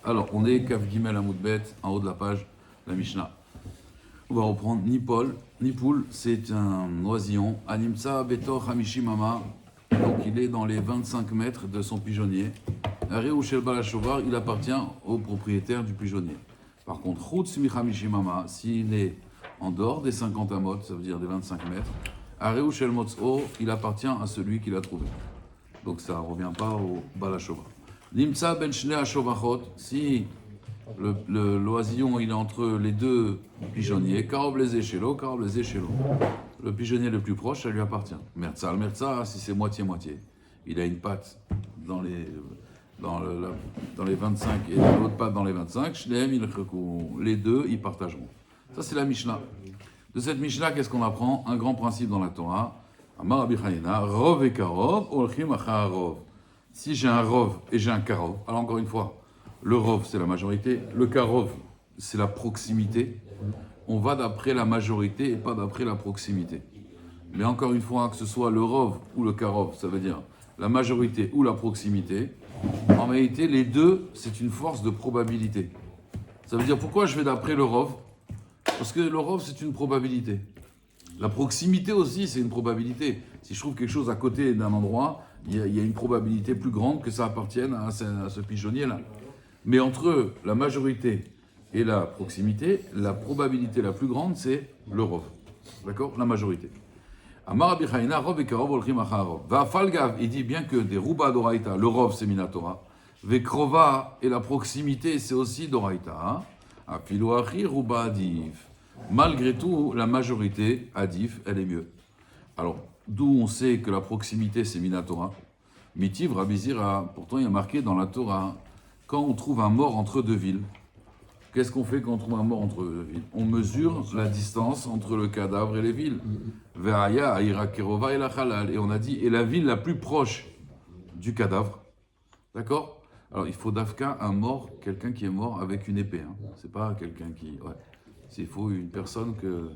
Alors, on est Kaf Gimel Amoudbet, en haut de la page, la Mishnah. On va reprendre Nipol. Nipoul, c'est un oisillon. Animsa Betor Hamishimama. Donc, il est dans les 25 mètres de son pigeonnier. Areu Shel Balachovar, il appartient au propriétaire du pigeonnier. Par contre, Chutz Mi Hamishimama, s'il est en dehors des 50 amot, ça veut dire des 25 mètres, Areu Shel Motzo, il appartient à celui qui l'a trouvé. Donc, ça ne revient pas au Balachovar. Nimsa ben shnei hashovachot, si l'oisillon il est entre les deux pigeonniers, karov les échelons, karov les échelons. Le pigeonnier le plus proche, ça lui appartient. Merza, si c'est moitié-moitié. Il a une patte dans les 25 et l'autre patte dans les 25, shnehem les deux, ils partageront. Ça, c'est la Mishnah. De cette Mishnah, qu'est-ce qu'on apprend? Un grand principe dans la Torah. Amar Rabbi Chanina, rov et karov, olchim achar rov. Si j'ai un rov et j'ai un karov, alors encore une fois, le rov c'est la majorité, le karov c'est la proximité, on va d'après la majorité et pas d'après la proximité. Mais encore une fois, que ce soit le rov ou le karov, ça veut dire la majorité ou la proximité, en réalité les deux c'est une force de probabilité. Ça veut dire pourquoi je vais d'après le rov? Parce que le rov c'est une probabilité. La proximité aussi c'est une probabilité. Si je trouve quelque chose à côté d'un endroit, il y a une probabilité plus grande que ça appartienne à ce pigeonnier-là. Mais entre la majorité et la proximité, la probabilité la plus grande, c'est le rov. D'accord? La majorité. Amar Rabbi Chanina, rov et karov olchim achar rov. Va'afalgav, il dit bien que des ruba d'oraita, le rov c'est minatora, vekrova et la proximité c'est aussi d'oraita. Afilu achi ruba adif. Malgré tout, la majorité adif, elle est mieux. Alors, d'où on sait que la proximité c'est Minatora. Mitiv Rabbi Zira, pourtant il y a marqué dans la Torah, quand on trouve un mort entre deux villes, qu'est-ce qu'on fait quand on trouve un mort entre deux villes? On mesure la distance entre le cadavre et les villes. Ve'aya, Aira Kerova et la Halal. Et on a dit, et la ville la plus proche du cadavre, d'accord? Alors il faut d'Afka un mort, quelqu'un qui est mort avec une épée. Hein. C'est pas quelqu'un qui. Ouais. Il faut une personne que.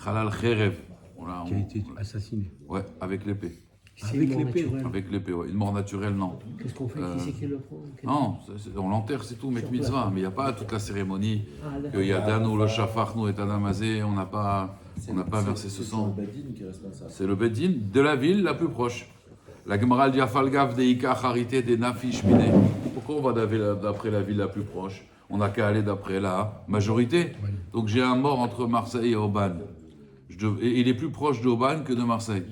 Halal Kherev. Voilà, qui a été assassiné. Ouais, avec l'épée. Avec l'épée. Avec l'épée, ouais. Une mort naturelle, non. Qu'est-ce qu'on fait? Qui c'est qui le prend? Non, on l'enterre, c'est tout, mec mitzvah. Mais il n'y a pas toute la cérémonie. D'accord. Il y a Danou, le Shafachnou et Tadamazé, on n'a pas versé ce sang. C'est le Bedin qui est responsable. C'est le Bedin de la ville la plus proche. La Gemara dit Afalgav de Ika Charité des Nafish Mine. Pourquoi on va d'après la ville la plus proche? On n'a qu'à aller d'après la majorité. Donc j'ai un mort entre Marseille et Aubagne. Et il est plus proche d'Aubagne que de Marseille.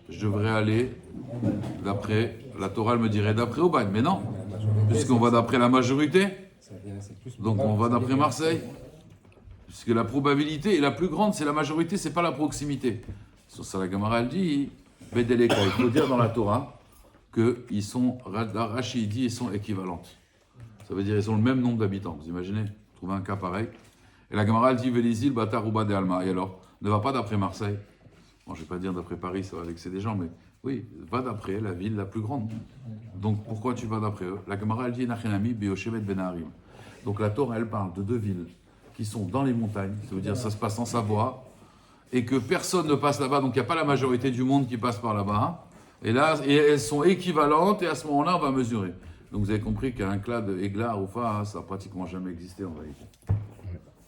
Je devrais aller d'après, la Torah me dirait d'après Aubagne, mais non, puisqu'on va d'après la majorité, donc on va d'après Marseille, puisque la probabilité est la plus grande, c'est la majorité, c'est pas la proximité. Sur ça, la Gemara elle dit, Bedeleka, il faut dire dans la Torah qu'ils sont, Rashi dit, ils sont équivalentes. Ça veut dire ils ont le même nombre d'habitants, vous imaginez, trouver un cas pareil. Et la Gemara elle dit, Velizil, Batarouba de Alma, et alors, ne va pas d'après Marseille. Bon, je ne vais pas dire d'après Paris, ça va vexer des gens, mais oui, va d'après la ville la plus grande. Donc pourquoi tu vas d'après eux? La Gemara elle dit Nachenami Beoshevet Ben Harim. Donc la Torah elle parle de deux villes qui sont dans les montagnes, ça veut dire ça se passe en Savoie, et que personne ne passe là-bas, donc il n'y a pas la majorité du monde qui passe par là-bas. Et là, elles sont équivalentes, et à ce moment-là, on va mesurer. Donc vous avez compris qu'un clade Egla ou Fa, ça n'a pratiquement jamais existé en réalité.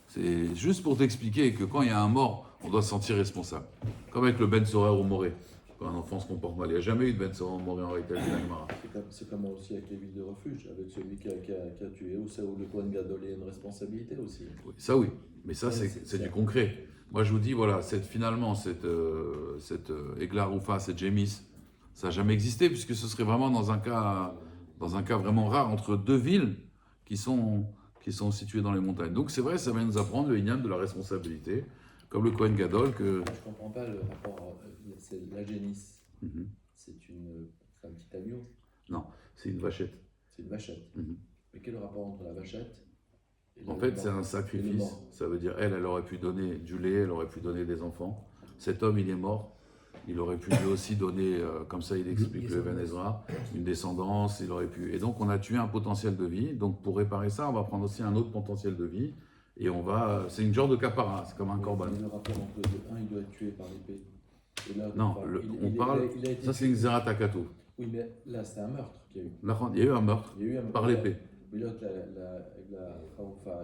C'est juste pour t'expliquer que quand il y a un mort, on doit se sentir responsable. Comme avec le Ben Sorer ou Moré. Quand un enfant se comporte mal, il n'y a jamais eu de Ben Sorer ou Moré en réalité. C'est comme aussi avec les villes de refuge, avec celui qui a tué, ou ça où le Kohen Gadol a une responsabilité aussi. Oui, ça oui, mais ça c'est du concret. Moi je vous dis, voilà, finalement, cette Egla Roufa, cette Jémis, ça n'a jamais existé, puisque ce serait vraiment dans un cas vraiment rare entre deux villes qui sont situées dans les montagnes. Donc c'est vrai, ça va nous apprendre le Inyan de la responsabilité. Comme le Kohen Gadol que... Je ne comprends pas le rapport, c'est la génisse, c'est un petit agneau. Non, c'est une vachette. C'est une vachette. Mais quel est le rapport entre la vachette et En fait, c'est un sacrifice. Ça veut dire, elle aurait pu donner du lait, elle aurait pu donner des enfants. Cet homme, il est mort. Il aurait pu lui aussi donner, comme ça il explique le Ben Ezra, une descendance, il aurait pu... Et donc on a tué un potentiel de vie. Donc pour réparer ça, on va prendre aussi un autre potentiel de vie. Et on va, c'est une genre de capara, c'est comme un corban. Le rapport entre les deux, il doit être tué par l'épée. Non, on parle, ça c'est une Zeratakato. Oui, mais là c'est un meurtre qu'il y a eu. Il y a eu un meurtre par l'épée. Mais l'autre,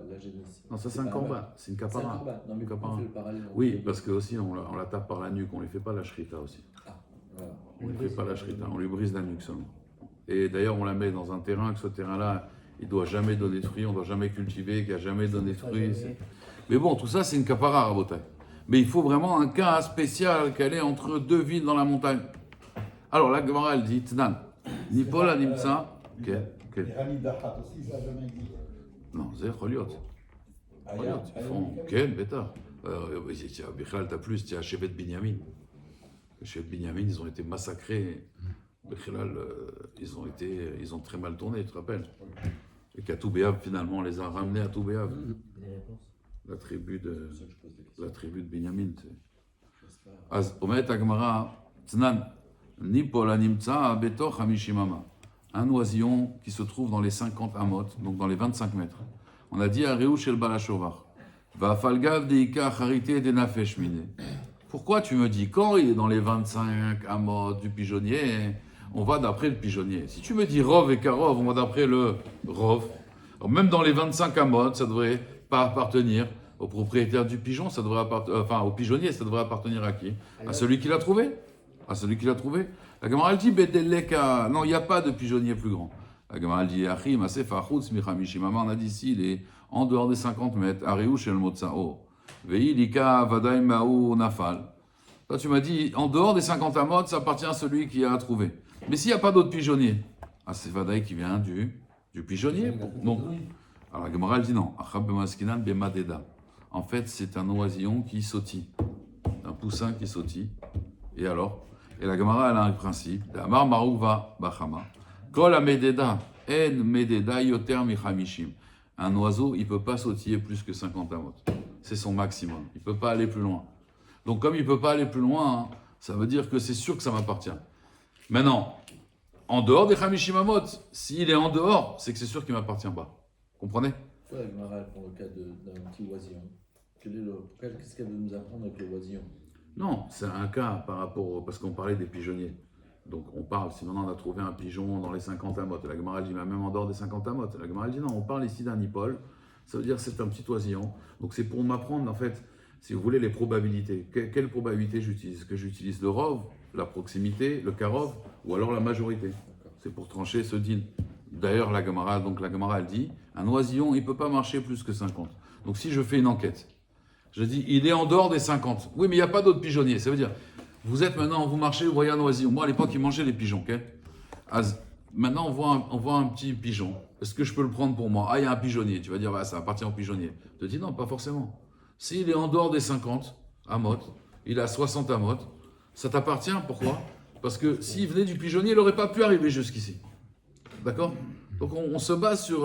la génisse. Non, ça c'est un pas corban, mal. c'est une C'est un capara. corban. Non, mais Une pourquoi capara. on fait le parallèle entre Oui, les deux parce que aussi on la tape par la nuque, on ne lui fait pas la shrita aussi. Ah, voilà. On ne lui fait pas la shrita, on lui brise la nuque seulement. Et d'ailleurs, on la met dans un terrain, que ce terrain-là, il ne doit jamais donner de fruits, on ne doit jamais cultiver, qu'il n'a jamais donné de fruits. Mais bon, tout ça, c'est une capara, Rabotai. Mais il faut vraiment un cas spécial qu'elle est entre deux villes dans la montagne. Alors, la Gemara, elle dit, Tnan, ni Paul, ni Nimsa. Ok, ok. Les Rami Dachat aussi, ça n'a jamais existé. Non, c'est Choliot. Choliot, ils font, ok, bêta. Bichlal, t'as plus, tu as Shevet Binyamin. Shevet Binyamin, ils ont été massacrés. Bichlal, ils ont très mal tourné, tu te rappelles. Et qu'à Toubéab, finalement, on les a ramenés à Toubéab. La tribu de Binyamin. Omet Agmara, Tznan, Nipol Animtsa, Betoch Hamishimama. Un oisillon qui se trouve dans les 50 amot, donc dans les 25 mètres. On a dit à Réou chez le Balachovar. Va Falgav Deika Charité de Nafeshmine. Pourquoi tu me dis, quand il est dans les 25 amot du pigeonnier, on va d'après le pigeonnier. Si tu me dis Rov et Karov, on va d'après le Rov. Alors même dans les 25 amot, ça ne devrait pas appartenir au propriétaire du pigeon, ça devrait au pigeonnier, ça devrait appartenir à qui? À celui qui l'a trouvé. À celui qui l'a trouvé. La Gemara elle dit Bedeleka. Non, il n'y a pas de pigeonnier plus grand. La Gemara elle dit Achim, Asefa Chutz Michamishimama. On a dit ici, il est en dehors des 50 mètres. Ariou Shel Motsao. Veilika Vadaim Maou Nafal. Toi, tu m'as dit, en dehors des 50 amot, ça appartient à celui qui a trouvé. Mais s'il n'y a pas d'autre pigeonnier, c'est Vadaï qui vient du pigeonnier. Donc, alors la Gemara elle dit non. Achab Bemaskinan Bemadeda. En fait, c'est un oisillon qui sautille. Un poussin qui sautille. Et alors? Et la Gemara, elle a un principe. Amar Marouva Bachama. Kol Amededa. En Mededa Yoter Michamishim. Un oiseau, il ne peut pas sautiller plus que 50 amot. C'est son maximum. Il ne peut pas aller plus loin. Donc, comme il ne peut pas aller plus loin, ça veut dire que c'est sûr que ça m'appartient. Maintenant, en dehors des Chamishim Amot, s'il est en dehors, c'est que c'est sûr qu'il ne m'appartient pas. Comprenez? Pourquoi la Gemara prend le cas d'un petit oisillon? Qu'est-ce qu'elle veut nous apprendre avec le oisillon? Non, c'est un cas par rapport parce qu'on parlait des pigeonniers. Donc on parle, si maintenant on a trouvé un pigeon dans les 50 amot, la Gemara dit même en dehors des 50 amot. La Gemara dit non, on parle ici d'un nipol, ça veut dire c'est un petit oisillon. Donc c'est pour m'apprendre en fait, si vous voulez, les probabilités. Quelle probabilité j'utilise? Que j'utilise le rov, la proximité, le karov, ou alors la majorité. C'est pour trancher ce din. D'ailleurs la Gemara elle dit, un oisillon il ne peut pas marcher plus que 50. Donc si je fais une enquête, je dis, il est en dehors des 50. Oui, mais il n'y a pas d'autres pigeonniers. Ça veut dire, vous êtes maintenant, vous marchez, vous voyez un oisillon. Moi, à l'époque, ils mangeaient les pigeons. Okay, maintenant, on voit un petit pigeon. Est-ce que je peux le prendre pour moi? Ah, il y a un pigeonnier. Tu vas dire, bah, ça appartient au pigeonnier. Je te dis, non, pas forcément. S'il est en dehors des 50 amot, il a 60 amot, ça t'appartient. Pourquoi? Parce que s'il venait du pigeonnier, il n'aurait pas pu arriver jusqu'ici. D'accord? Donc, on se base sur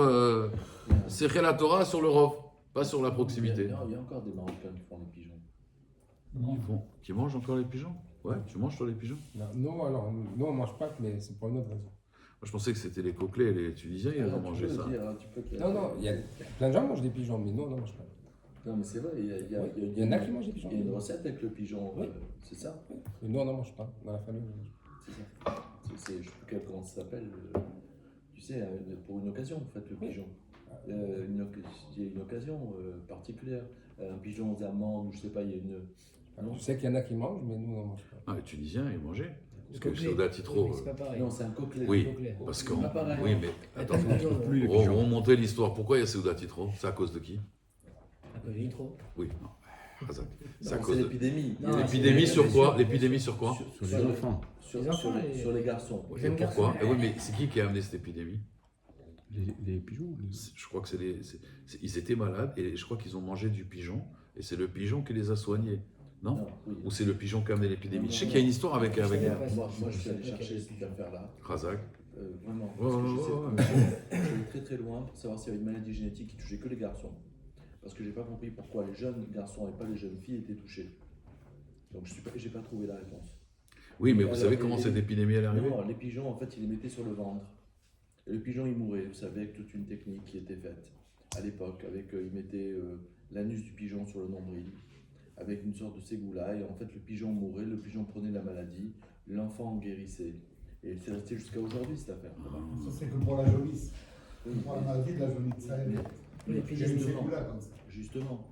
Sechel la Torah, sur le Rov. Pas sur la proximité. Il y a encore des Marocains qui font les pigeons. Qui mangent encore les pigeons? Ouais, tu manges toi les pigeons? Non, alors, nous on mange pas, mais c'est pour une autre raison. Moi, je pensais que c'était les coquelets, les Tunisiens, ils ont mangé ça. Non, il y a plein de gens qui mangent des pigeons, mais nous on n'en mange pas. Non, mais c'est vrai, il y en a qui mangent des pigeons. Il y a une recette avec le pigeon, oui. C'est ça? Oui. Mais nous on n'en mange pas, dans la famille on mange. C'est ça. Je ne sais plus comment ça s'appelle. Tu sais, pour une occasion, vous faites le pigeon. Une occasion particulière, un pigeon aux amandes, ou je sais pas, il y a une. Alors, je sais qu'il y en a qui mangent, mais nous on n'en mange pas. Ah, les Tunisiens, ils mangeaient. Parce que coquelet. c'est au datitro. Oui, c'est pas pareil. Non, c'est un coquelet. Oui, coquelet. parce C'est qu'on. pas pareil. Oui, mais attends, Plus les pigeons. remontez l'histoire. Pourquoi il y a Seudat Titro? C'est à cause de qui? À cause du trop. Oui, non. Razak. C'est à Non, cause c'est de. l'épidémie. Non, L'épidémie c'est- sur quoi? L'épidémie sur quoi? Sur les enfants. Sur, Les enfants, sur les garçons. Et J'aime pourquoi? garçon. Oui, mais c'est qui a amené cette épidémie? Les pigeons. Je crois que ils étaient malades et je crois qu'ils ont mangé du pigeon et c'est le pigeon qui les a soignés. Non? Non, oui. Ou c'est le pigeon qui a amené l'épidémie? Non, Je sais non, qu'il y a une histoire avec Je sais pas. Moi, je suis allé chercher cette affaire-là. Razak. Vraiment. Ouais, Parce que ouais, je suis allé très très loin pour savoir s'il y avait une maladie génétique qui touchait que les garçons. Parce que j'ai pas compris pourquoi les jeunes garçons et pas les jeunes filles étaient touchés. Donc j'ai pas trouvé la réponse. Oui, mais vous Alors, savez comment cette épidémie elle est arrivée? Non, les pigeons, en fait, ils les mettaient sur le ventre. Et le pigeon, il mourait, vous savez, avec toute une technique qui était faite à l'époque. Ils mettaient l'anus du pigeon sur le nombril, avec une sorte de ségoula. Et en fait, le pigeon mourait, le pigeon prenait la maladie, l'enfant guérissait. Et c'est resté jusqu'à aujourd'hui, cette affaire. Ça, c'est que pour la jaunisse. Pour la maladie de la jaunisse de Sahel. Oui, puis J'ai une justement. séquela comme ça. Justement,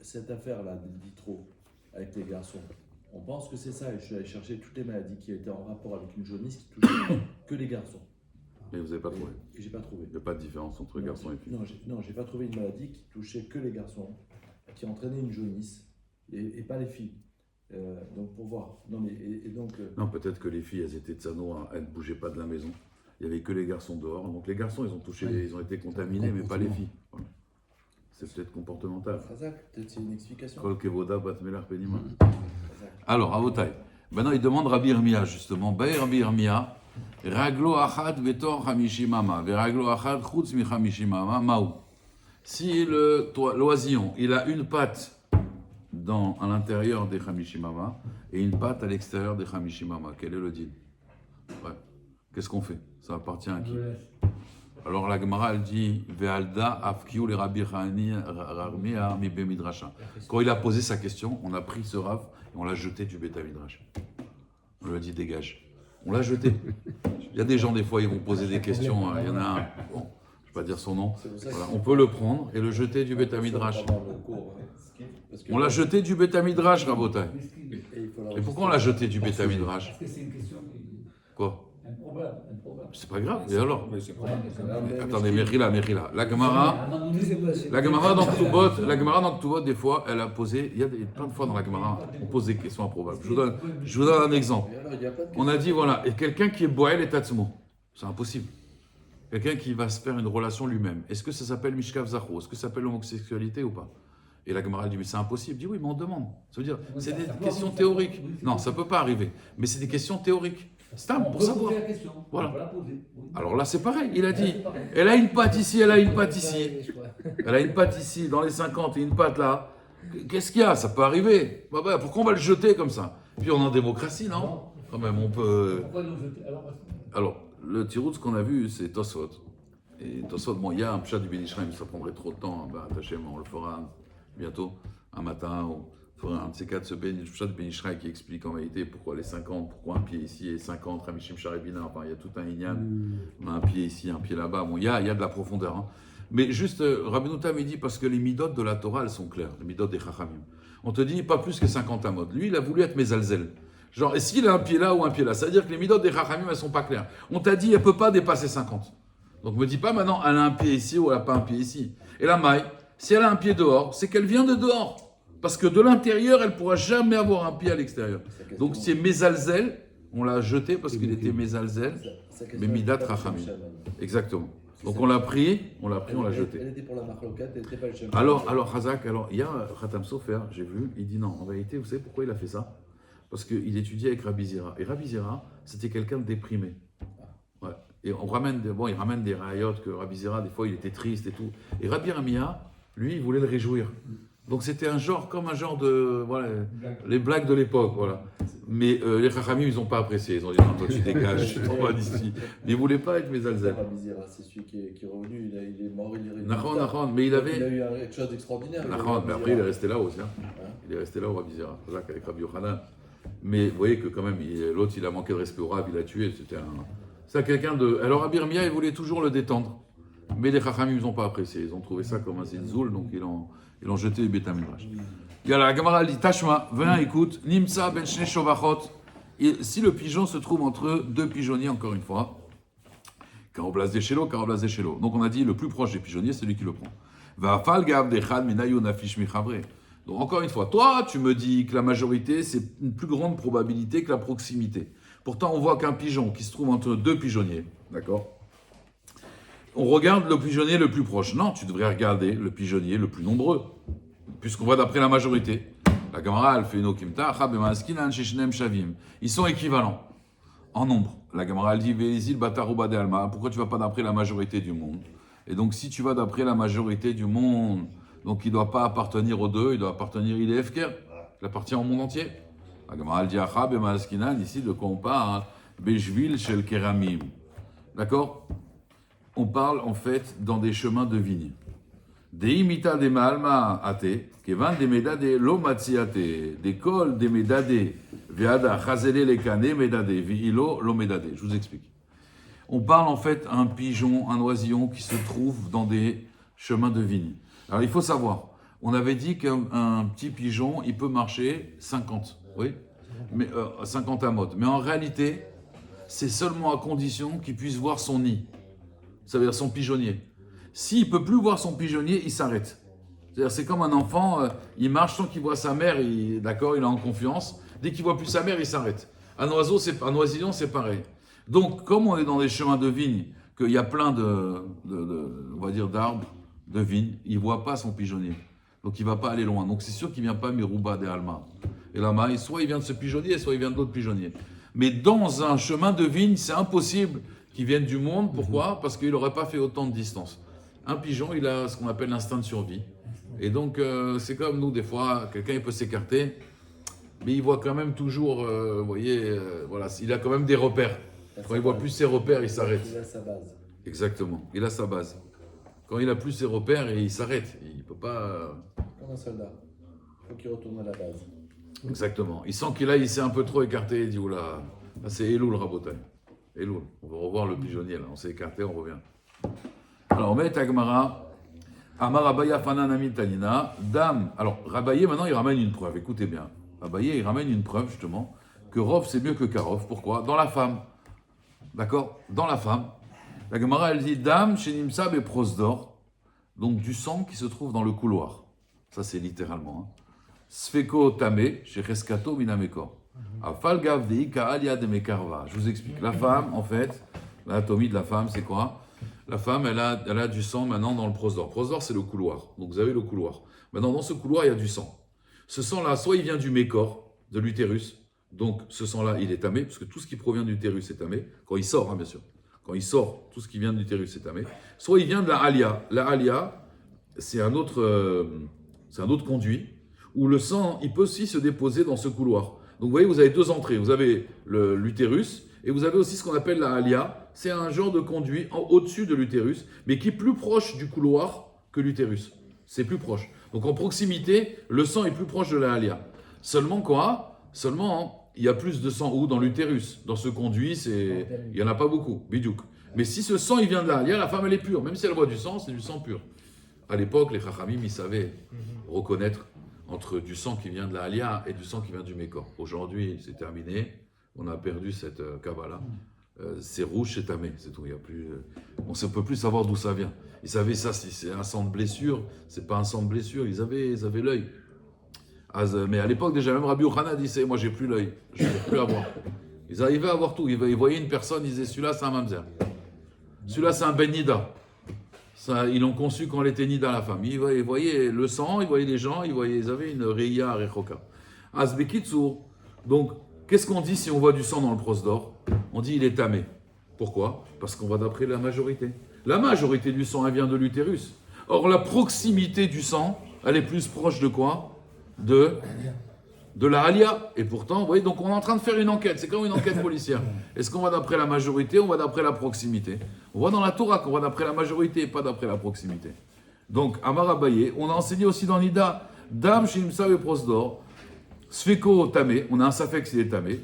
cette affaire-là de vitro avec les garçons, on pense que c'est ça. Et je suis allé chercher toutes les maladies qui étaient en rapport avec une jaunisse qui touchait que les garçons. Mais vous n'avez pas trouvé. Et j'ai pas trouvé. Il n'y a pas de différence entre garçons et filles. Non, j'ai pas trouvé une maladie qui touchait que les garçons, qui entraînait une jaunisse et pas les filles. Donc pour voir. Non mais et donc. Non, peut-être que les filles, elles étaient tsano, elles ne bougeaient pas de la maison. Il n'y avait que les garçons dehors. Donc les garçons, ils ont touché, Ouais. ils ont été contaminés, mais pas les filles. Voilà. C'est peut-être comportemental. Razak, peut-être c'est une explication. Kol kevoda bat melach penima. Razak. Alors, Avotai. Maintenant, il demande Rabbi Irmia, justement. Baï Rabbi Irmia, Raglo achad betor hamishimama, veraglo achad chutz mi hamishimama, maou. Si l'oisillon, il a une patte à l'intérieur des hamishimama et une patte à l'extérieur des hamishimama, quel est le deal? Ouais. Qu'est-ce qu'on fait? Ça appartient à qui? Alors la Gemara, elle dit Ve'alda afkiu le Rabbi Irmia mi bemidrasha. Quand il a posé sa question, on a pris ce Rav et on l'a jeté du Beth Midrash. On lui a dit dégage. On l'a jeté. Il y a des gens, des fois, ils vont poser des questions. Il y en a un, bon, je ne vais pas dire son nom. C'est pour ça Voilà, que- on peut le prendre et le jeter du Beth Midrash. Pendant le cours, parce que- On l'a jeté du Beth Midrash, Rabotai. Et il faut Et pourquoi on l'a jeté du Beth Midrash? Parce que c'est une question, Quoi? un problème, un problème. C'est pas grave. Et alors? Oui, c'est pas Attendez, Mechila. La Gemara. La Gemara dans Ktubot, des fois, elle a posé, il y a plein de fois dans la Gemara, on pose des questions improbables. Je vous donne un exemple. Et alors, il y a pas de On a dit, voilà, et quelqu'un qui est Boel et Tatsmo, c'est impossible. Quelqu'un qui va se faire une relation lui-même, est-ce que ça s'appelle Mishkav Zacho? Est-ce que ça s'appelle l'homosexualité ou pas? Et la Gemara dit, mais c'est impossible. Je dis, oui, mais on demande. Ça veut dire, c'est des questions théoriques. Non, ça ne peut pas arriver. Mais c'est des questions théoriques. C'est un pour savoir. Voilà. Alors là, c'est pareil. Il a dit, elle a une patte ici, elle a une patte ici. Elle a une patte ici, dans les 50, et une patte là. Qu'est-ce qu'il y a? Ça peut arriver. Bah, pourquoi on va le jeter comme ça? Puis on est en démocratie, non? Quand même, on peut. Alors, le tirout, ce qu'on a vu, c'est Tosfot. Et Tosfot, bon, il y a un pshat du Ben Ishraim, ça prendrait trop de temps. Bah, attachez, on le fera bientôt, un matin. On fera un de ces quatre, ce pshat du Ben Ishraim qui explique en réalité pourquoi les 50, pourquoi un pied ici et 50, Ramishim Sharibina. Enfin, il y a tout un inyan. On a un pied ici, un pied là-bas. Bon, il y a de la profondeur. Hein. Mais juste, Rabbi Noutam, il dit parce que les midot de la Torah, elles sont claires, les midot des Chachamim. On te dit pas plus que 50 amot. Lui, il a voulu être Mezalzel. Genre, est-ce qu'il a un pied là ou un pied là? Ça veut dire que les midot des Chachamim, elles sont pas claires. On t'a dit, elle peut pas dépasser 50. Donc, me dis pas maintenant, elle a un pied ici ou elle a pas un pied ici. Et la maille, si elle a un pied dehors, c'est qu'elle vient de dehors. Parce que de l'intérieur, elle pourra jamais avoir un pied à l'extérieur. Donc, c'est Mezalzel, on l'a jeté parce qu'il était Mezalzel. Mais Midat Rachamim. Exactement. Donc on l'a pris, on l'a jeté. Elle était pour la marloquette, elle n'était pas le chef. Alors, Hazak, il y a Khatam Sofer, j'ai vu, il dit non, en réalité, vous savez pourquoi il a fait ça? Parce qu'il étudiait avec Rabbi Zira. Et Rabbi Zira, c'était quelqu'un de déprimé. Ouais. Et il ramène des rayot que Rabbi Zira, des fois, il était triste et tout. Et Rabbi Ramia, lui, il voulait le réjouir. Donc c'était comme un genre de, voilà, les blagues de l'époque, voilà. Mais les Chachamim, ils n'ont pas apprécié. Ils ont dit non, toi tu dégages, tu t'en vas d'ici. Mais ils ne voulaient pas être mes alzheimer. C'est celui qui est revenu, il est mort, il est revenu. Nachon, mais il avait. Il a eu quelque chose d'extraordinaire. Nachon, mais après il est resté là aussi. Hein. Il est resté là au Rabbi Zira, avec Rabbi Yochanan. Mais vous voyez que quand même, l'autre, il a manqué de respect au Rav, il l'a tué. C'est quelqu'un de. Alors Rabbi Irmia, il voulait toujours le détendre. Mais les Chachamim, ils n'ont pas apprécié. Ils ont trouvé ça comme un zilzoul, donc ils l'ont jeté au Beth Midrash. Il y a la Gemara dit Tashma, viens, écoute, Nimsa ben Shne Shovachot. Si le pigeon se trouve entre deux pigeonniers, encore une fois, Karoblas Deshelo. Donc on a dit le plus proche des pigeonniers, c'est lui qui le prend. Va'afal gav dechad menayu nafish michavre. Donc encore une fois, toi, tu me dis que la majorité, c'est une plus grande probabilité que la proximité. Pourtant, on voit qu'un pigeon qui se trouve entre deux pigeonniers, d'accord? On regarde le pigeonnier le plus proche. Non, tu devrais regarder le pigeonnier le plus nombreux, puisqu'on va d'après la majorité. La Gemara, elle fait une okimta, ils sont équivalents en nombre. La Gemara, elle dit Veizil bataruba de alma. Pourquoi tu ne vas pas d'après la majorité du monde? Et donc, si tu vas d'après la majorité du monde, donc il ne doit pas appartenir aux deux, il doit appartenir, il est Efker, il appartient au monde entier. La Gemara, elle dit Achab et Maaskinan, ici, de quoi on parle? Bejvil shel keramim. D'accord? On parle en fait dans des chemins de vigne. De imita de maalma ate, kevan de medade lo matziate, de kol de medade, veada chazele lekane medade, viilo lo medade. Je vous explique. On parle en fait d'un pigeon, un oisillon qui se trouve dans des chemins de vigne. Alors il faut savoir, on avait dit qu'un petit pigeon, il peut marcher 50, oui, mais 50 amotes. Mais en réalité, c'est seulement à condition qu'il puisse voir son nid, ça veut dire son pigeonnier. S'il ne peut plus voir son pigeonnier, il s'arrête. C'est-à-dire c'est comme un enfant, il marche sans qu'il voit sa mère, d'accord, il est en confiance. Dès qu'il voit plus sa mère, il s'arrête. Un oisillon, c'est pareil. Donc, comme on est dans des chemins de vigne, qu'il y a plein on va dire, d'arbres, de vignes, il ne voit pas son pigeonnier. Donc, il ne va pas aller loin. Donc, c'est sûr qu'il ne vient pas Mirouba de Alma. Et là, soit il vient de ce pigeonnier, soit il vient d'autres pigeonniers. Mais dans un chemin de vigne, c'est impossible qu'il vienne du monde. Pourquoi ? Parce qu'il n'aurait pas fait autant de distance. Un pigeon, il a ce qu'on appelle l'instinct de survie. Et donc, c'est comme nous, des fois, quelqu'un il peut s'écarter, mais il voit quand même toujours, vous voyez, voilà, il a quand même des repères. Quand il voit plus ses repères, il s'arrête. Il a sa base. Exactement, il a sa base. Quand il a plus ses repères, il s'arrête. Il peut pas. Comme un soldat. Il faut qu'il retourne à la base. Exactement. Il sent qu'il s'est un peu trop écarté. Il dit oula, là c'est Elul Rabotai. Elul. On va revoir le pigeonnier là. On s'est écarté, on revient. Alors on met Agmara. Amar Abaya Fanan Amin Tanina. Dame. Alors Rabaye maintenant il ramène une preuve. Écoutez bien. Rabaye il ramène une preuve justement que Rov c'est mieux que Karov. Pourquoi ? Dans la femme. D'accord ? Dans la femme. La Gemara, elle dit Dame, chez Nimsab et Prosdor, donc du sang qui se trouve dans le couloir. Ça, c'est littéralement. Sfeko Tame, chez Reskato Minamekor. Afalgav Deika Alia de Mekarva. Je vous explique. La femme, en fait, l'anatomie de la femme, c'est quoi ? La femme, elle a du sang maintenant dans le prosdor. Prosdor, c'est le couloir. Donc vous avez le couloir. Maintenant, dans ce couloir, il y a du sang. Ce sang-là, soit il vient du mécor, de l'utérus. Donc ce sang-là, il est tamé, parce que tout ce qui provient de l'utérus est tamé. Quand il sort, bien sûr. Quand il sort, tout ce qui vient de l'utérus est tamé. Soit il vient de la alia. La alia, c'est un autre conduit, où le sang, il peut aussi se déposer dans ce couloir. Donc vous voyez, vous avez deux entrées. Vous avez l'utérus, et vous avez aussi ce qu'on appelle la alia. C'est un genre de conduit au-dessus de l'utérus, mais qui est plus proche du couloir que l'utérus. C'est plus proche. Donc en proximité, le sang est plus proche de la alia. Seulement quoi ? Seulement, il y a plus de sang où ? Dans l'utérus. Dans ce conduit, il n'y en a pas beaucoup. Bidouk. Mais si ce sang, il vient de la alia, la femme, elle est pure. Même si elle voit du sang, c'est du sang pur. À l'époque, les chachamim, ils savaient reconnaître entre du sang qui vient de la alia et du sang qui vient du mécor. Aujourd'hui, c'est terminé. On a perdu cette kabbalah. C'est rouge, c'est tamé, c'est tout. Il y a plus, on ne peut plus savoir d'où ça vient. Ils savaient ça, si c'est un sang de blessure, c'est pas un sang de blessure. Ils avaient l'œil. Mais à l'époque, déjà, même Rabbi Yochanan disait, moi, j'ai plus l'œil, je ne peux plus avoir. Ils arrivaient à voir tout. Ils voyaient une personne, ils disaient, celui-là, c'est un mamzer. Celui-là, c'est un ben nida. Ça, ils l'ont conçu quand elle était nida, la femme. Ils voyaient le sang, ils voyaient les gens, ils avaient une reya à rechoka. Azbekitsour. Donc, qu'est-ce qu'on dit si on voit du sang dans le prosdor ? On dit, il est tamé. Pourquoi ? Parce qu'on va d'après la majorité. La majorité du sang, elle vient de l'utérus. Or, la proximité du sang, elle est plus proche de quoi ? De la alia. Et pourtant, vous voyez, donc on est en train de faire une enquête. C'est comme une enquête policière. Est-ce qu'on va d'après la majorité ou on va d'après la proximité ? On voit dans la Torah qu'on va d'après la majorité et pas d'après la proximité. Donc, Amar Abaye, on a enseigné aussi dans Nida, Dam Shimsa et Prosdor, Sfeko Tamé, on a un safek s'il est tamé.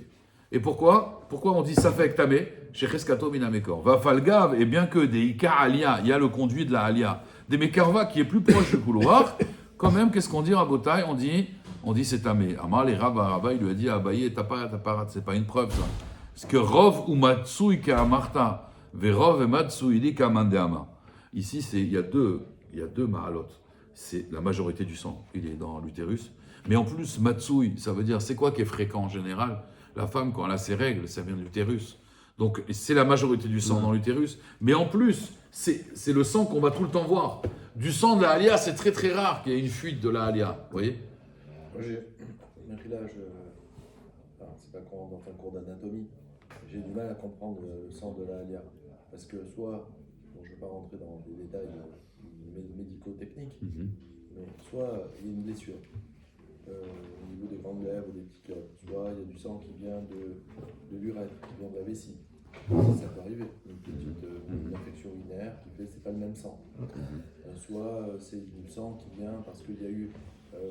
Et pourquoi on dit safek tamé ? Chez Cheskato Minamekor. Va Falgav, et bien que des Ika Alia, il y a le conduit de la Alia, des Mekarva qui est plus proche du couloir, quand même, qu'est-ce qu'on dit, Rabotai ? On dit c'est tamé. Amar les Rabba, il lui a dit, Abaye, t'as pas, c'est pas une preuve ça. Parce que Rov ou Matsui ka Amarta, Verov et Matsui li ka Mandeama. Ici, il y a deux Mahalot. C'est la majorité du sang, il est dans l'utérus. Mais en plus, Matsui, ça veut dire, c'est quoi qui est fréquent en général ? La femme, quand elle a ses règles, ça vient de l'utérus. Donc, c'est la majorité du sang dans l'utérus. Mais en plus, c'est le sang qu'on va tout le temps voir. Du sang de la Alia, c'est très très rare qu'il y ait une fuite de la Alia. Vous voyez ? Moi, j'ai là, c'est pas qu'on rentre dans un cours d'anatomie. J'ai du mal à comprendre le sang de la Alia. Parce que soit, bon, je ne vais pas rentrer dans des détails médico-techniques, mais soit il y a une blessure au niveau des grandes lèvres ou des petits cœurs, soit il y a du sang qui vient de l'urètre, qui vient de la vessie. Ça peut arriver, une petite une infection urinaire qui fait c'est pas le même sang. Soit c'est du sang qui vient parce qu'il y a eu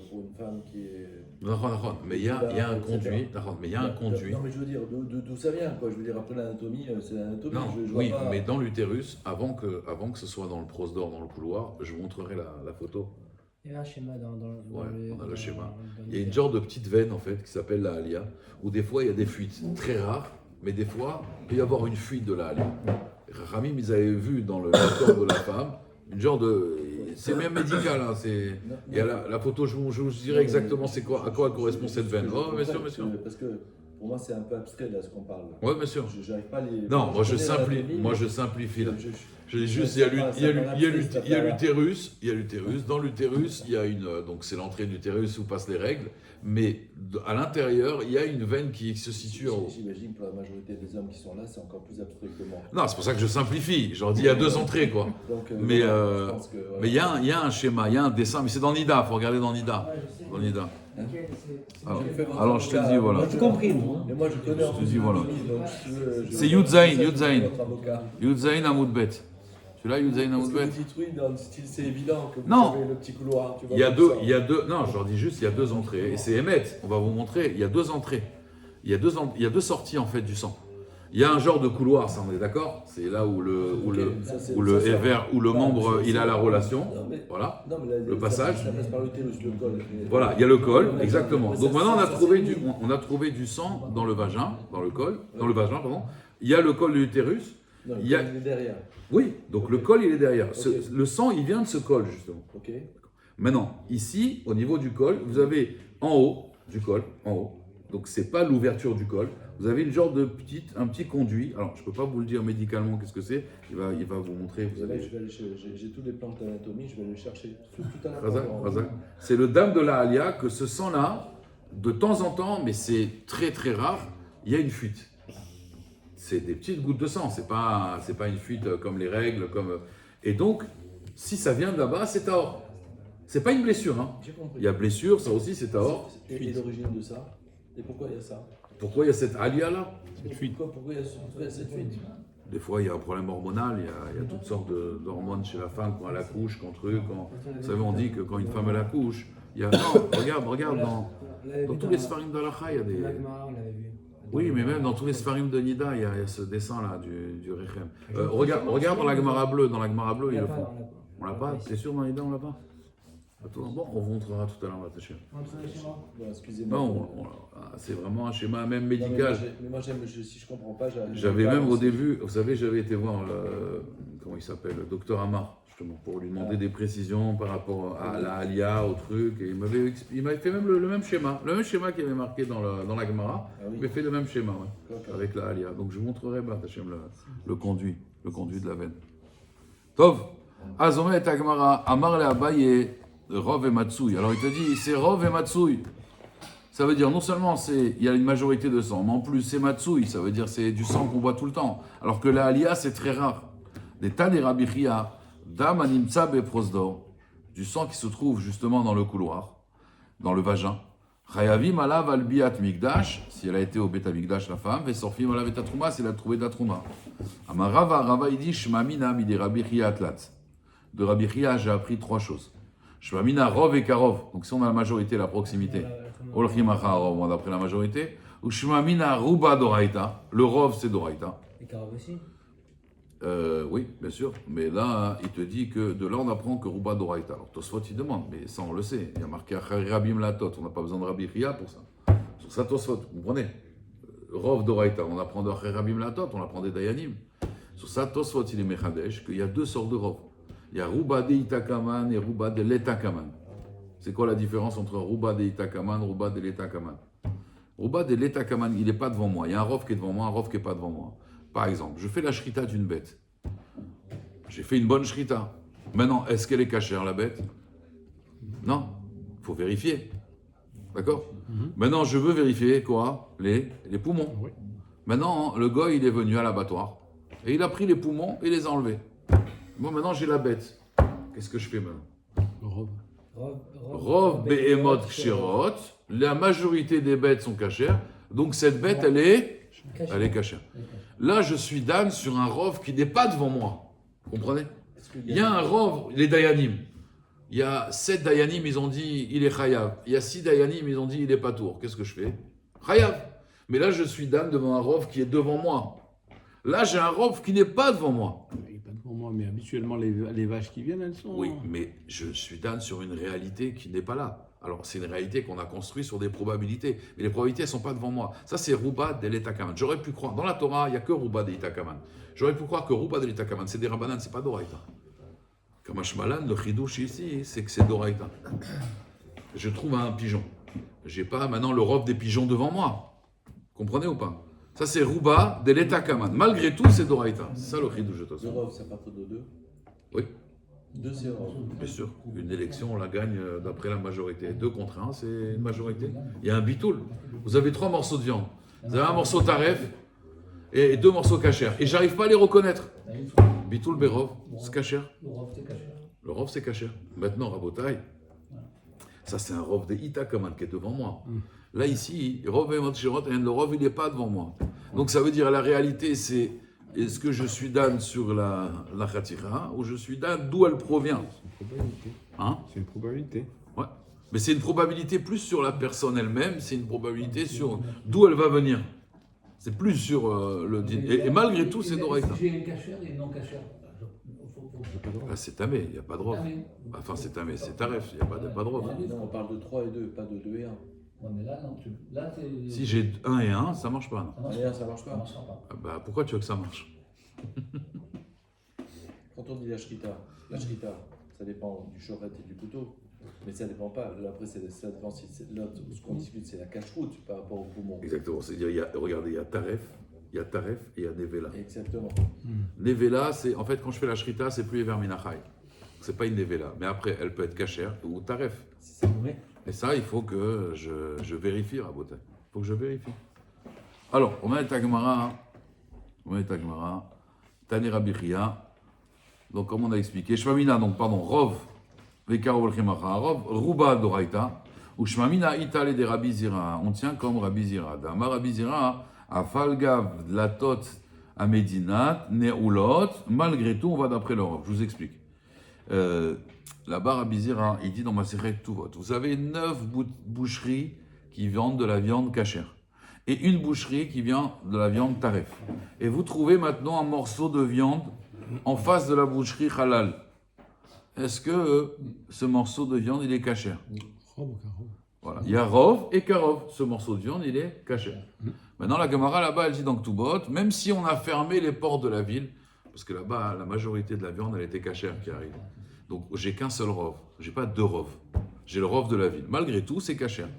pour une femme qui est. D'accord, mais il y a un conduit. D'accord, mais il y a un conduit. Non, mais je veux dire, d'où ça vient, quoi. Je veux dire, après l'anatomie, c'est l'anatomie. Non, je vois oui, pas- mais dans l'utérus, avant que ce soit dans le prosdor, dans le couloir, je vous montrerai la photo. Il y a un schéma dans Ouais, le. on a le schéma. dans Il y a une le- genre de petite veine en fait qui s'appelle la halia, où des fois il y a des fuites, très rares, mais des fois il peut y avoir une fuite de la halia. Ramim, ils avaient vu dans le corps de la femme une genre de. C'est même médical, hein, c'est. Il y a la photo, je vous dirai exactement c'est quoi, à quoi correspond cette veine. Oh, bien sûr, bien sûr. Parce que pour moi, c'est un peu abstrait là ce qu'on parle. Oui, bien sûr. J'arrive pas à les. Non, moi je connais l'anatomie, simplifie là. je- Je dis juste, il y a l'utérus, dans l'utérus, il y a une, donc c'est l'entrée de l'utérus où passent les règles, mais à l'intérieur, il y a une veine qui se situe en haut. J'imagine que pour la majorité des hommes qui sont là, c'est encore plus abstrait que moi. Non, c'est pour ça que je simplifie, je leur dis il y a 2 entrées, quoi. Donc, Mais, je pense que, voilà. Mais il y a un schéma, il y a un dessin, mais c'est dans Nida, il faut regarder dans Nida. Ouais, je sais. Dans Nida. Lequel, c'est- Alors, J'ai fait vraiment alors, je te le cas, dis, voilà. moi, J'ai compris, moi. Mais moi, je connais en te plus dis, voilà. l'anatomie, donc si tu veux, je- C'est Yudzaïn, je- Yudzaïn. notre avocat. Yudzaïn Amoudbet. Celui-là, Yudzaïn Parce que le Amoudbet. petit truc, dans le style, c'est évident que vous Non. savez le petit couloir. Tu vois, Il y a comme deux, ça. non, je leur dis juste, il y a 2 entrées. Et c'est Emmet, on va vous montrer, il y a 2 entrées. Il y a 2 sorties en fait du sang. Il y a un genre de couloir, ça on est d'accord. C'est là où le membre il a la relation. Non, mais- Voilà. Non, mais Le passage. Ça passe par l'utérus, le col. Voilà, il y a le col, exactement. Donc maintenant on a trouvé du sang dans le vagin, dans le vagin, pardon. Il y a le col de l'utérus. Non, le Il y a- col, il est derrière. Oui, donc le col il est derrière. Ok. Le sang il vient de ce col justement. Ok. Maintenant, ici, au niveau du col, vous avez en haut du col, en haut. Donc c'est pas l'ouverture du col. Vous avez une genre de un petit conduit. Alors je peux pas vous le dire médicalement qu'est-ce que c'est. Il va vous montrer. Vous Là, avez. je vais aller j'ai tous les plans d'anatomie, je vais aller chercher tout à l'heure. Razak, Razak. C'est le dame de la Halia que ce sang-là, de temps en temps, mais c'est très très rare, il y a une fuite. C'est des petites gouttes de sang. C'est pas une fuite comme les règles, comme. Et donc, si ça vient de là-bas, c'est Tahor. C'est pas une blessure. Hein. J'ai compris. Il y a blessure, ça aussi c'est Tahor. Et l'origine de ça? Et pourquoi il y a ça? Pourquoi il y a cette Halia là? Pourquoi il y a cette fuite? Des fois, il y a un problème hormonal, il y a toutes sortes d'hormones chez la femme quand elle accouche, quand truc. Vous savez, on dit que quand une femme elle accouche, il y a. Non, regarde, dans tous les sfarim d'Alacha, il y a des. L'Agmara, on l'avait vu. Oui, mais même dans tous les sfarim de Nida, il y a ce dessin-là du Rechem. Regarde dans la Gemara bleue, ils le font. On l'a pas? T'es sûr dans Nida, on l'a pas? Attends, bon, on vous montrera tout à l'heure, Natacha. Bon, excusez-moi. Non, c'est vraiment un schéma même Non, mais médical. moi, si je comprends pas, J'avais même au début, vous savez, j'avais été voir comment il s'appelle, le docteur Amar, justement, pour lui demander des précisions par rapport à la Alia, au truc, et il m'avait fait même le même schéma qui avait marqué dans la Gemara, Ah oui. il m'a fait le même schéma, ouais, D'accord. avec la Alia. Donc je vous montrerai, Hachem, le conduit de la veine. Tov, Azomet Agmara, Amar le Abaye, Rov et Matsui. Alors il te dit, c'est Rov et Matsui. Ça veut dire non seulement il y a une majorité de sang, mais en plus c'est Matsui, ça veut dire c'est du sang qu'on voit tout le temps. Alors que la Alia c'est très rare. Des tas de Rabbi Chia, Dam Animtsa Beprosdor, du sang qui se trouve justement dans le couloir, dans le vagin. Chayavim alav al biat migdash, si elle a été au beta migdash la femme, et sorfim alav et atrouma, si elle a trouvé de la trouma. Amarava, Rava il dit Shmamina mi de Rabbi Chia atlat. De Rabbi Chia j'ai appris 3 choses. Shmamina rov et karov, donc si on a la majorité, la proximité. Olchim acharov, d'après la majorité. Ou Shmamina ruba doraita, le rov c'est doraita. Et Karov aussi. Oui, bien sûr, mais là, il te dit que de là, on apprend que Ruba Doraita. Alors, Tosfot, il demande, mais ça, on le sait. Il y a marqué Achari Rabim Latot, on n'a pas besoin de Rabbi Chia pour ça. Sur ça, Tosfot, vous comprenez? Rov Doraita, on apprend de Achari Rabim Latot, on apprend des Dayanim. Sur ça, Tosfot, il est Mechadesh, qu'il y a 2 sortes de Rov. Il y a Ruba de Itakaman et Ruba de Letakaman. C'est quoi la différence entre Ruba de Itakaman et Ruba de Letakaman? Ruba de Letakaman, il n'est pas devant moi. Il y a un Rov qui est devant moi, un Rov qui n'est pas devant moi. Par exemple, je fais la shrita d'une bête. J'ai fait une bonne shrita. Maintenant, est-ce qu'elle est cachère, la bête? Non. Il faut vérifier. D'accord? Maintenant, je veux vérifier quoi? Les poumons. Oui. Maintenant, le goy, il est venu à l'abattoir. Et il a pris les poumons et les a enlevés. Bon, maintenant, j'ai la bête. Qu'est-ce que je fais maintenant? Rov be'emot kshirot. La majorité des bêtes sont cachères. Donc, cette bête, elle est cachère. Là, je suis Dan sur un rov qui n'est pas devant moi. Vous comprenez? Il y a un rov, les Dayanim. Il y a 7 Dayanim, ils ont dit il est Chayav. Il y a 6 Dayanim, ils ont dit il est Patour. Qu'est-ce que je fais? Chayav. Mais là, je suis Dan devant un Rov qui est devant moi. Là, j'ai un Rov qui n'est pas devant moi. Il n'est pas devant moi, mais habituellement, les vaches qui viennent, elles sont. Oui, mais je suis Dan sur une réalité qui n'est pas là. Alors, c'est une réalité qu'on a construite sur des probabilités. Mais les probabilités, elles ne sont pas devant moi. Ça, c'est Rouba de l'Etakaman. J'aurais pu croire, dans la Torah, il n'y a que Rouba de l'Etakaman. J'aurais pu croire que Rouba de l'Etakaman, c'est des Rabbanan, c'est pas d'Oraïta. Comme Ashmalan, le Chidouche ici, c'est que c'est d'Oraïta. Je trouve un pigeon. J'ai pas maintenant le robe des pigeons devant moi. Comprenez ou pas? Ça, c'est Rouba de l'Etakaman. Malgré tout, c'est d'Oraïta. C'est ça le Chidouche de toute Le façon. Rov, c'est à partir de 2. Oui. 2, c'est Rov. Bien sûr, une élection, on la gagne d'après la majorité. 2 contre 1, c'est une majorité. Il y a un bitoul. Vous avez 3 morceaux de viande. Vous avez un morceau taref et 2 morceaux cachers. Et j'arrive pas à les reconnaître. Bitoul, Berov, c'est cacher. Le Rav, c'est caché. Le rov, c'est cacher. Maintenant, Rabotai, ça c'est un rov de Itakaman qui est devant moi. Là, ici, rov et Matshirot, le rov, il n'est pas devant moi. Donc ça veut dire, la réalité, c'est est-ce que je suis Dan sur la Khatira ou je suis Dan d'où elle provient? C'est une probabilité. Hein? C'est une probabilité. Ouais. Mais c'est une probabilité plus sur la personne elle-même, c'est une probabilité sur d'où elle va venir. C'est plus sur le din. Et malgré tout, c'est d'Oraïta. Si j'ai un cachère et non cachère. Là, c'est tamé, il n'y a pas de rov. Enfin, c'est tamé, c'est taref, il n'y a pas de rov. Non, on parle de 3 et 2, pas de 2 et 1. Ouais, mais là, non. Là, c'est. Si j'ai 1 et 1, ça marche pas. Non. Ça marche D'ailleurs, ça marche Ça pas. marchera pas. Ah bah, pourquoi tu veux que ça marche? Quand on dit la shrita, ça dépend du shoret et du couteau. Mais ça dépend pas. Là, après, ça dépend si l'autre, ce qu'on discute, c'est la cache-route par rapport au poumon. Exactement. C'est-à-dire, regardez, il y a taref et il y a nevela. Exactement. Nevela, c'est en fait quand je fais la shrita, c'est plus Everminachai. C'est pas une nevela. Mais après, elle peut être cachère ou taref. C'est vrai. Et ça, il faut que je vérifie, Rabotai. Il faut que je vérifie. Alors, on a Tagmara. Tani Rabbi Chia. Donc, comme on a expliqué, Shmamina, donc, pardon, Rov, Vekaro Volchimacha, Rov, Ruba Doraita, ou Shmamina Itale de Rabbi Zira. On tient comme Rabbi Zira. Dama Rabbi Zira, Afalgav, Latot, Amedinat, Neulot, malgré tout, on va d'après le Rov. Je vous explique. Là-bas, Rabbi Zira, il dit dans ma série Tuvot, vous avez 9 boucheries qui vendent de la viande cachère et une boucherie qui vient de la viande taref. Et vous trouvez maintenant un morceau de viande en face de la boucherie halal. Est-ce que ce morceau de viande, il est cachère? Robe ou carreau. Voilà. Il y a Rov et Karov. Ce morceau de viande, il est cachère. Maintenant, la Gemara, là-bas, elle dit dans Ktubot, même si on a fermé les portes de la ville, parce que là-bas, la majorité de la viande, elle était cachère qui arrive. Donc, j'ai qu'un seul Rov. J'ai pas 2 Rov. J'ai le Rov de la ville. Malgré tout, c'est cachère.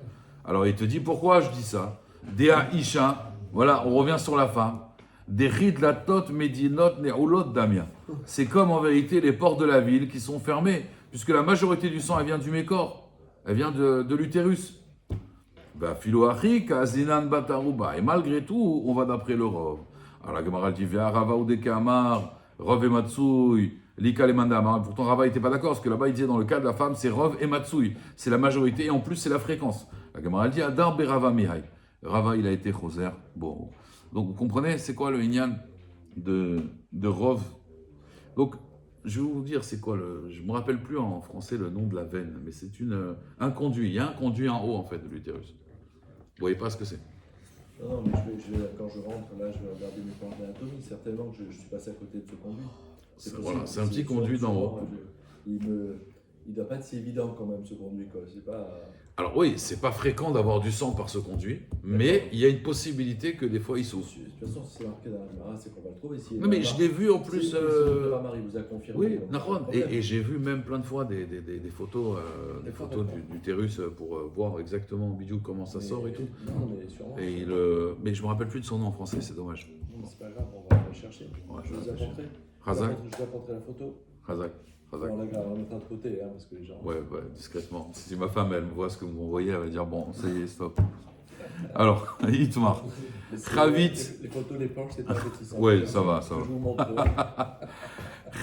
Alors, il te dit, pourquoi je dis ça? Dea Isha, voilà, on revient sur la femme. Dechid latot medinot neulot damia. C'est comme en vérité les portes de la ville qui sont fermées, puisque la majorité du sang, elle vient du mécor. Elle vient de l'utérus. Filoachik, azinan bataruba. Et malgré tout, on va d'après le Rov. Alors la Gemara dit, Rava ou Dekamar, Rov et Matsui, Lika le Mandama. Pourtant, Rava n'était pas d'accord, parce que là-bas, il disait dans le cas de la femme, c'est Rov et Matsui. C'est la majorité, et en plus, c'est la fréquence. La Gemara dit, Adar Berava Mihai. Rava, il a été Choser. Bon. Donc, vous comprenez, c'est quoi le Inyan de Rov? Donc, je vais vous dire, c'est quoi je ne me rappelle plus en français le nom de la veine, mais c'est un conduit. Il y a un conduit en haut, en fait, de l'utérus. Vous voyez pas ce que c'est? Non, mais quand je rentre, là, je vais regarder mes plans d'anatomie. Certainement que je suis passé à côté de ce conduit. Voilà, c'est un petit conduit d'en haut. Il doit pas être si évident quand même, ce conduit, quoi. C'est pas... Alors oui, c'est pas fréquent d'avoir du sang par ce conduit, mais il y a une possibilité que des fois il s'ouvre. De toute façon, si c'est marqué dans la Gemara, c'est qu'on va le trouver. Non mais je l'ai vu en plus... Si le Marie vous a confirmé... Oui, donc, Nahon. Et j'ai vu même plein de fois des photos, des photos d'utérus pour voir exactement Bidou comment ça sort et tout. Non, mais sûrement. Mais je me rappelle plus de son nom en français, c'est dommage. Non, mais c'est pas grave, on va le chercher. Ouais, Je vous apporterai. Razak. Je vous apporterai la photo. Razak. On la mettra de côté, hein, parce que les gens... Ouais, discrètement. Si ma femme, elle me voit ce que vous m'envoyez, elle va dire bon, ça y est, stop. Alors, Itmar. Khavit. Les photos, les planches, c'est pas petit. Oui, ça va. Je vous montre.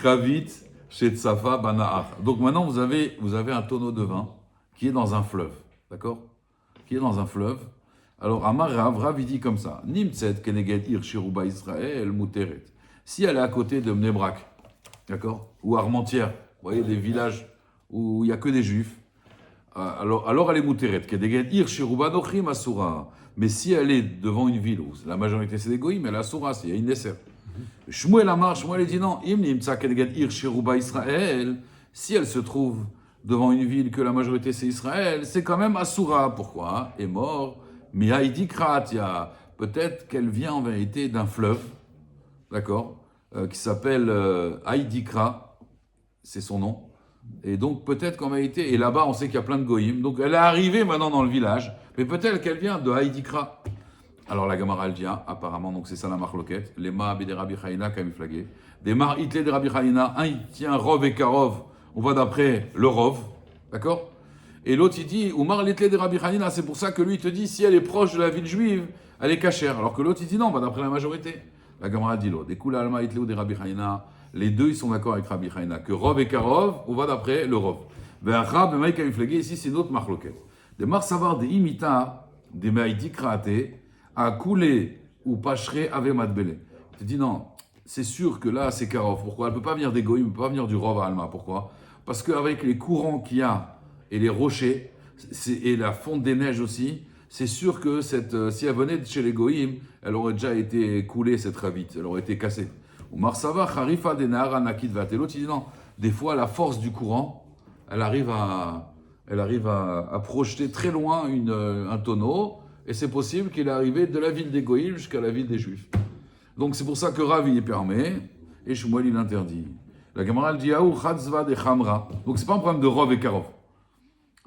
Khavit chez Tsafa Banahar. Donc maintenant, vous avez un tonneau de vin qui est dans un fleuve. D'accord? Qui est dans un fleuve. Alors, Amar Rav, il dit comme ça. Nimtset keneged ir shiruba Israël muteret. Si elle est à côté de Mnebrak, d'accord? Ou Armentières, vous voyez, des villages où il n'y a que des juifs, alors elle est mouteret. Kedegen ir sheruba nochrim asura. Mais si elle est devant une ville où la majorité c'est des goïms, elle est asura, il y a une nesser. Shmuel Amar, Shmuel dit non, im nimtsa kedegen ir sheruba Israël. Si elle se trouve devant une ville que la majorité c'est Israël, c'est quand même asura. Pourquoi? Est mort. Mihaïdi kratia. Peut-être qu'elle vient en vérité d'un fleuve, d'accord, qui s'appelle Haïdikra, c'est son nom. Et donc peut-être qu'en vérité, et là-bas on sait qu'il y a plein de goïms, donc elle est arrivée maintenant dans le village, mais peut-être qu'elle vient de Haïdikra. Alors la Gemara elle vient, apparemment, donc c'est ça la marloquette, les Ma'abé des Rabbi Chaïna kamiflagé, des Mar Itlé des Rabbi Chaïna, un il tient Rov et Karov, on va d'après le Rov, d'accord? Et l'autre il dit, ou Mar Itlé des Rabbi Chaïna, c'est pour ça que lui il te dit, si elle est proche de la ville juive, elle est cachère, alors que l'autre il dit non, on va d'après la majorité. La Gemara dit l'autre, des Kula Alma Itlé ou des Rabbi Chaïna. Les deux, ils sont d'accord avec Rabbi Chaïna, que Rov et Karov, on va d'après le Rov. Ve'achab et Maïka Miflagé, ici c'est notre marloquette. Des Marsavar, des Imita, des Maïdi Kraate, à couler ou Pachere Ave Madbele. Tu dis non, c'est sûr que là c'est Karov. Pourquoi? Elle ne peut pas venir des Goïm, elle ne peut pas venir du Rov à Alma. Pourquoi? Parce qu'avec les courants qu'il y a et les rochers, et la fonte des neiges aussi, c'est sûr que si elle venait de chez les Goïm, elle aurait déjà été coulée cette ravite, elle aurait été cassée. Ou Marsava, Kharifa, Denar, Anakid, Vatelot, il dit non, des fois la force du courant, elle arrive à projeter très loin un tonneau, et c'est possible qu'il est arrivé de la ville des Goïm jusqu'à la ville des Juifs. Donc c'est pour ça que Rav il permet, et Shmuel il interdit. La Gemara dit Aou Chatzva de Chamra, donc c'est pas un problème de Rov et Karov.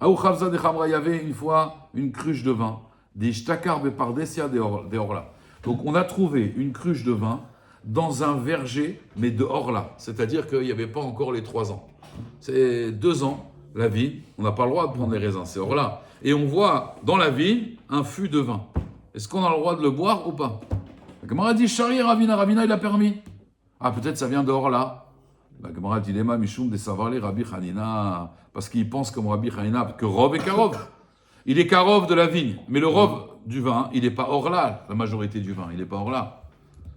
Aou Chatzva de Chamra, il y avait une fois une cruche de vin, des Shtakar Bepardesia de Orla. Donc on a trouvé une cruche de vin dans un verger, mais de Orla. C'est-à-dire qu'il n'y avait pas encore les 3 ans. C'est 2 ans, la vigne, on n'a pas le droit de prendre les raisins, c'est Orla. Et on voit dans la vigne un fût de vin. Est-ce qu'on a le droit de le boire ou pas? La Gemara dit, Shari Ravina, Ravina il a permis. Ah, peut-être ça vient de Orla. La Gemara dit, Lema Mishum de Savarle Rabbi Hanina, parce qu'il pense comme Rabbi Hanina, que Rov est Karov. Il est Karov de la vigne, mais le Rov du vin, il n'est pas Orla, la majorité du vin, il n'est pas Orla.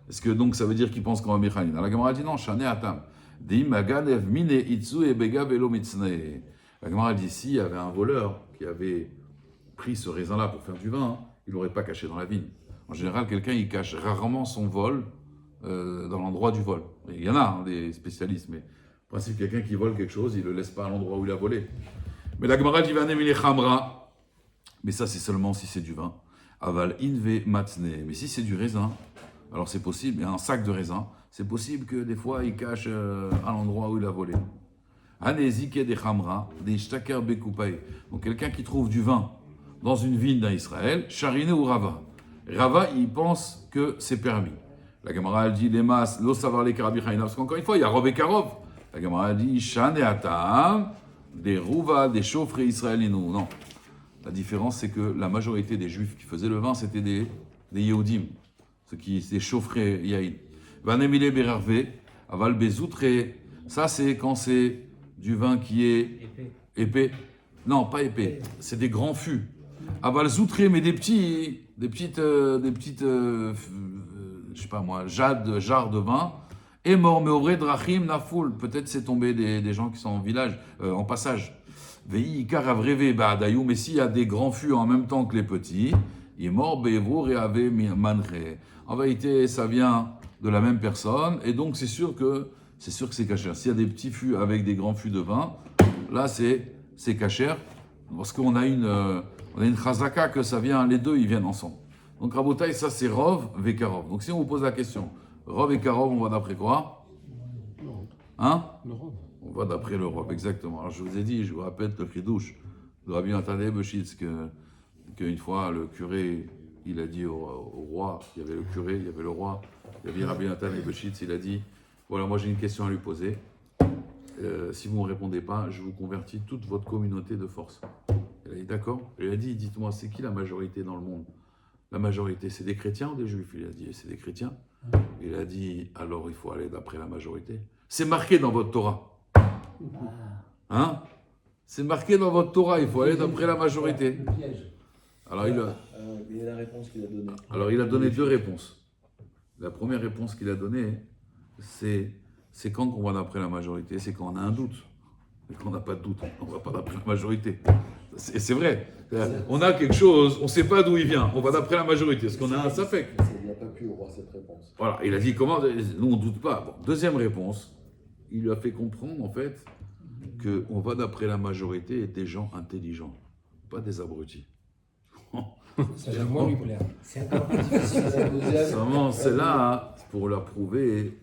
Est-ce que donc ça veut dire qu'il pense qu'on va Michalina? La Gemara dit non, Shane Atam. Di Maganev Mine Itzu et Bega Velo Mitzne. La Gemara dit si il y avait un voleur qui avait pris ce raisin-là pour faire du vin, il l'aurait pas caché dans la vigne. En général, quelqu'un il cache rarement son vol dans l'endroit du vol. Et il y en a des spécialistes, mais en principe, quelqu'un qui vole quelque chose, il le laisse pas à l'endroit où il a volé. Mais la Gemara dit Vanemile Chamra. Mais ça, c'est seulement si c'est du vin. Aval Inve Matzne. Mais si c'est du raisin, alors c'est possible, il y a un sac de raisin, c'est possible que des fois il cache à l'endroit où il a volé. Anezike de Chamra, des Shtaker Bekoupaï. Donc quelqu'un qui trouve du vin dans une vigne d'un Israël, Charine ou Rava. Rava, il pense que c'est permis. La Gemara elle dit les masses, l'eau savoir les Karabi Chaïna, parce qu'encore une fois, il y a Rov et Karov. La Gemara elle dit Shane Atam, des Rouva, des chauffeurs israéliens. Non. La différence, c'est que la majorité des Juifs qui faisaient le vin, c'était des Yehudim. Ce qui c'est chauffré yaïn. Vanemile berarve, aval bezoutre. Ça c'est quand c'est du vin qui est épais. Non, pas épais. C'est des grands fûts. Aval zoutre, mais des petites, je sais pas moi, jarres de vin. Et mort, mais au vrai drachim nafoul. Peut-être c'est tombé des gens qui sont en village, en passage. Vei karavrevé ba'adayou. Mais s'il y a des grands fûts en même temps que les petits, il est mort be'evrour et ave manre. En vérité, ça vient de la même personne, et donc c'est sûr que c'est cachère. S'il y a des petits fûts avec des grands fûts de vin, là c'est cachère, parce qu'on a une chazaka que ça vient, les deux ils viennent ensemble. Donc Rabotai, ça c'est Rov ve Karov. Donc si on vous pose la question, Rov et Karov, on va d'après quoi? Hein? Le Rov. On va d'après le Rov, exactement. Alors je vous ai dit, je vous répète le chidouche de Rabbi Nathan Beshitz qu'une fois le curé il a dit au roi, il y avait le curé, il y avait le roi, il y avait Rabbi Nathan Beshitz, il a dit voilà, moi j'ai une question à lui poser. Si vous ne me répondez pas, je vous convertis toute votre communauté de force. Il a dit d'accord. Il a dit dites-moi, c'est qui la majorité dans le monde? La majorité, c'est des chrétiens ou des juifs? Il a dit c'est des chrétiens. Il a dit alors il faut aller d'après la majorité. C'est marqué dans votre Torah. Hein? C'est marqué dans votre Torah, il faut aller d'après la majorité. Le piège. Alors Il y a la réponse qu'il a donnée. Alors, il a donné 2 réponses. La première réponse qu'il a donnée, c'est quand on va d'après la majorité, c'est quand on a un doute. et qu'on n'a pas de doute. On ne va pas d'après la majorité. C'est vrai. On a quelque chose, on ne sait pas d'où il vient. On va d'après la majorité. Est-ce qu'on a un safek? Il n'a pas pu au roi cette réponse. Voilà, il a dit comment? Nous, on ne doute pas. Bon, deuxième réponse, il lui a fait comprendre, en fait, qu'on va d'après la majorité des gens intelligents, pas des abrutis. Ça va moins lui plaire. C'est encore plus difficile. La deuxième. Vraiment, c'est là, pour la prouver,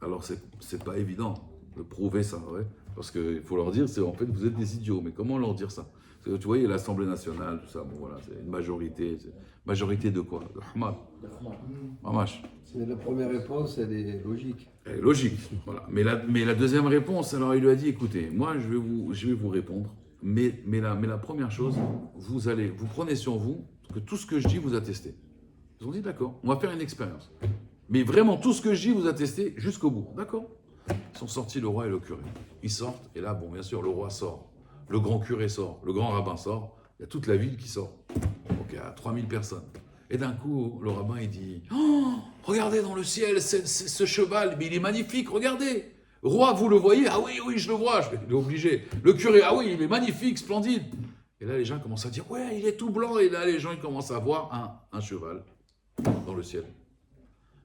alors c'est pas évident de prouver ça, ouais, parce qu'il faut leur dire, c'est en fait, vous êtes des idiots, mais comment leur dire ça? Parce que tu vois, il y a l'Assemblée nationale, tout ça, bon voilà, c'est une majorité. Majorité de quoi? De Ahmad. Mamash. Mais la première réponse, elle est logique. Elle est logique, voilà. Mais la deuxième réponse, alors il lui a dit, écoutez, moi je vais vous répondre, mais la première chose, vous prenez sur vous que tout ce que je dis vous attestez. Ils ont dit d'accord, on va faire une expérience. Mais vraiment, tout ce que je dis vous attestez jusqu'au bout, d'accord? Ils sont sortis, le roi et le curé. Ils sortent, et là, bon, bien sûr, le roi sort, le grand curé sort, le grand rabbin sort, il y a toute la ville qui sort. Donc il y a 3000 personnes. Et d'un coup, le rabbin, il dit, oh, regardez dans le ciel, ce cheval, mais il est magnifique, regardez. Roi, vous le voyez? Ah oui, oui, je le vois, il est obligé. Le curé, ah oui, il est magnifique, splendide. Et là, les gens commencent à dire, ouais, il est tout blanc. Et là, les gens, ils commencent à voir un cheval dans le ciel.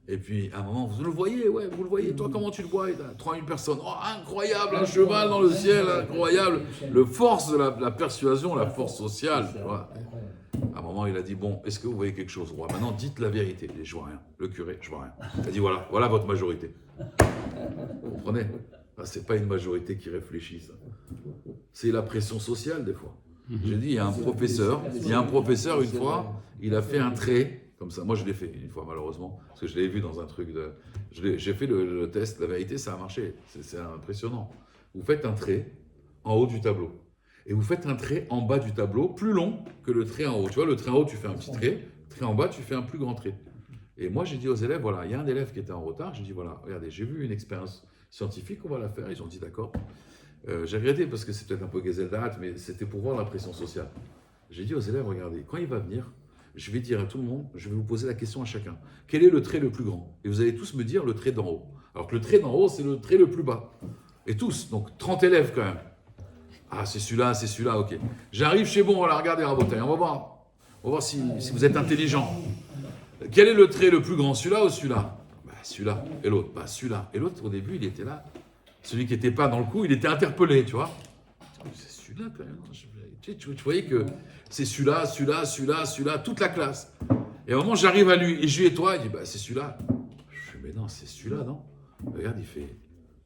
Et puis, à un moment, vous le voyez, ouais, vous le voyez. Toi, comment tu le vois? Il y a 3000 personnes. Oh, incroyable, un cheval dans le ciel, incroyable. Le force de la persuasion, la force sociale. Tu vois. À un moment, il a dit, bon, est-ce que vous voyez quelque chose, roi? Maintenant, dites la vérité. Il dit, je vois rien. Le curé, je vois rien. Il a dit, voilà votre majorité. Vous comprenez? C'est pas une majorité qui réfléchit, ça. C'est la pression sociale, des fois. J'ai dit, il y a un professeur, une fois, il a fait un trait, comme ça. Moi, je l'ai fait une fois, malheureusement, parce que je l'ai vu dans un truc de... J'ai fait le test, la vérité, ça a marché. C'est impressionnant. Vous faites un trait en haut du tableau. Et vous faites un trait en bas du tableau, plus long que le trait en haut. Tu vois, le trait en haut, tu fais un petit trait. Le trait en bas, tu fais un plus grand trait. Et moi, j'ai dit aux élèves, voilà, il y a un élève qui était en retard. J'ai dit, voilà, regardez, j'ai vu une expérience scientifique, on va la faire. Ils ont dit, d'accord. J'ai regretté parce que c'est peut-être un peu Gezeldat, mais c'était pour voir la pression sociale. J'ai dit aux élèves, regardez, quand il va venir, je vais dire à tout le monde, je vais vous poser la question à chacun. Quel est le trait le plus grand? Et vous allez tous me dire le trait d'en haut. Alors que le trait d'en haut, c'est le trait le plus bas. Et tous, donc 30 élèves quand même. Ah, c'est celui-là, ok. J'arrive chez bon, voilà, regardez Rabotai, on va voir si vous êtes intelligent. Quel est le trait le plus grand, celui-là ou celui-là? Bah, celui-là. Et l'autre? Bah, celui-là. Et l'autre, au début, il était là. Celui qui n'était pas dans le coup, il était interpellé, tu vois. C'est celui-là quand même. Tu voyais que c'est celui-là, toute la classe. Et à un moment, j'arrive à lui, et je lui et toi, il dit, bah, c'est celui-là. Je fais, mais non, c'est celui-là, non? Regarde, il fait,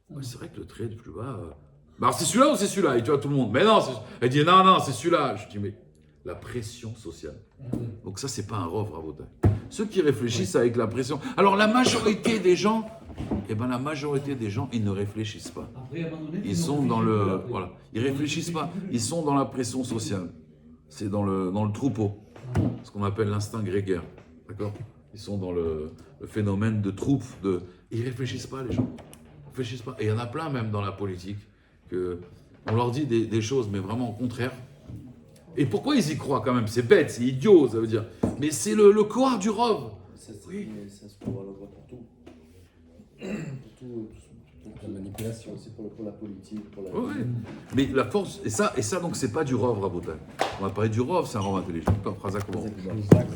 bah, c'est vrai que le trait du plus bas... Bah, alors c'est celui-là ou c'est celui-là? Et tu vois, tout le monde, mais non, elle dit, non, c'est celui-là. Je dis, mais la pression sociale. Donc ça, c'est pas un rov, Rabotai. Ceux qui réfléchissent avec la pression. Alors la majorité des gens, ils ne réfléchissent pas. Après, à un moment donné, Ils sont dans le... Voilà. Ils réfléchissent pas. Ils sont dans la pression sociale. C'est dans le troupeau. Ce qu'on appelle l'instinct grégaire. D'accord? Ils sont dans le phénomène de troupe. Ils réfléchissent pas, les gens. Ils réfléchissent pas. Et il y en a plein, même dans la politique, on leur dit des choses, mais vraiment au contraire. Et pourquoi ils y croient quand même? C'est bête, c'est idiot, ça veut dire. Mais c'est le corps du rov. Ça se trouve à l'endroit pour tout. Pour La manipulation. aussi pour la politique, pour la... Ouais. Mais la force, et ça donc c'est pas du rov, Rabotai. On va parler du rov, c'est un rov intelligent. Top, Razak, comment Exact.